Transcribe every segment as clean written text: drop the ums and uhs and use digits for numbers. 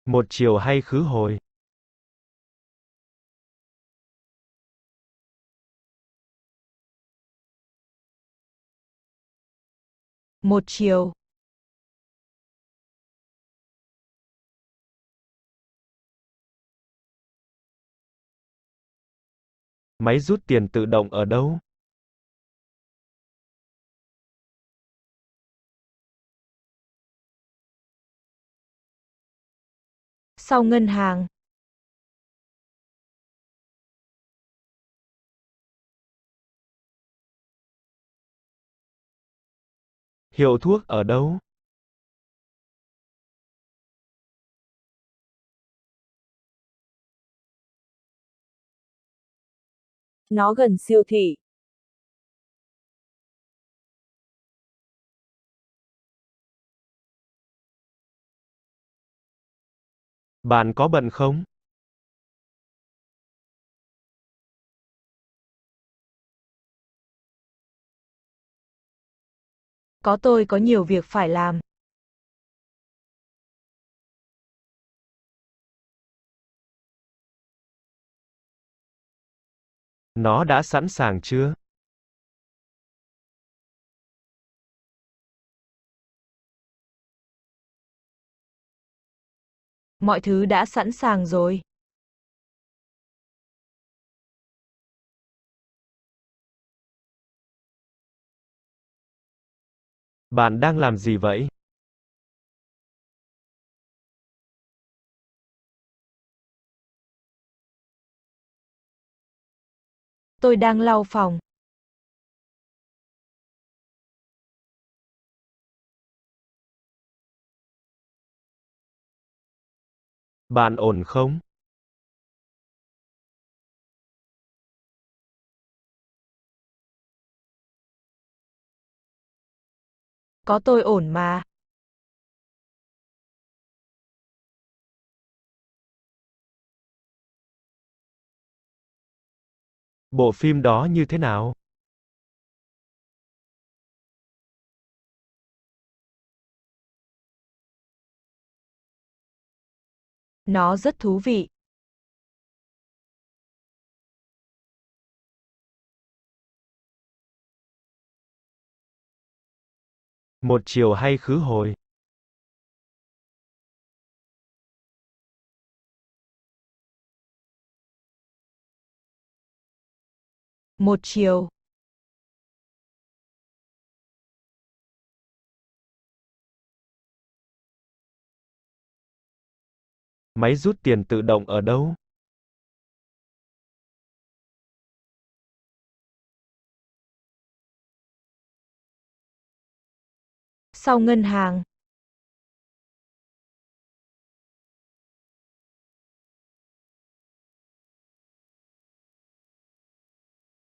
Một chiều hay khứ hồi? Một chiều. Máy rút tiền tự động ở đâu? Sau ngân hàng. Hiệu thuốc ở đâu? Nó gần siêu thị. Bạn có bận không? Tôi có nhiều việc phải làm. Nó đã sẵn sàng chưa? Mọi thứ đã sẵn sàng rồi. Bạn đang làm gì vậy? Tôi đang lau phòng. Bạn ổn không? Tôi ổn mà. Bộ phim đó như thế nào? Nó rất thú vị. Một chiều hay khứ hồi? Một chiều. Máy rút tiền tự động ở đâu? Sau ngân hàng.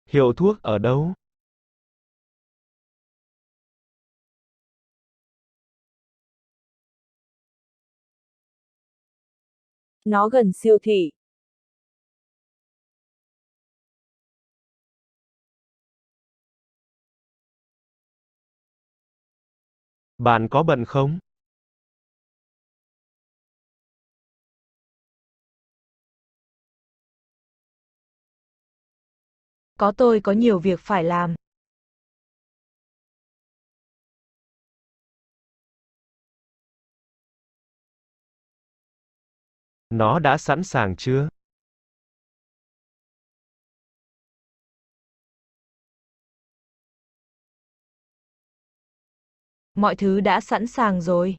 Hiệu thuốc ở đâu? Nó gần siêu thị. Bạn có bận không? Tôi có nhiều việc phải làm. Nó đã sẵn sàng chưa? Mọi thứ đã sẵn sàng rồi.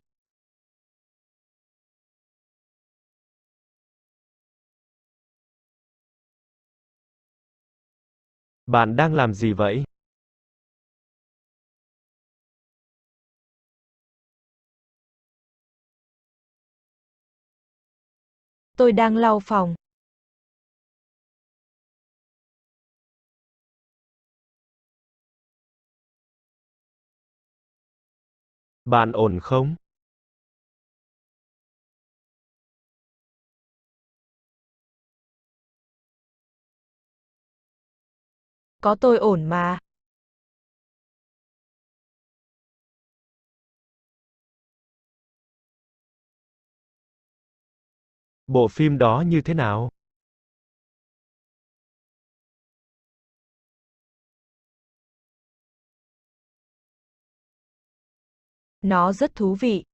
Bạn đang làm gì vậy? Tôi đang lau phòng. Bạn ổn không? Tôi ổn mà. Bộ phim đó như thế nào? Nó rất thú vị.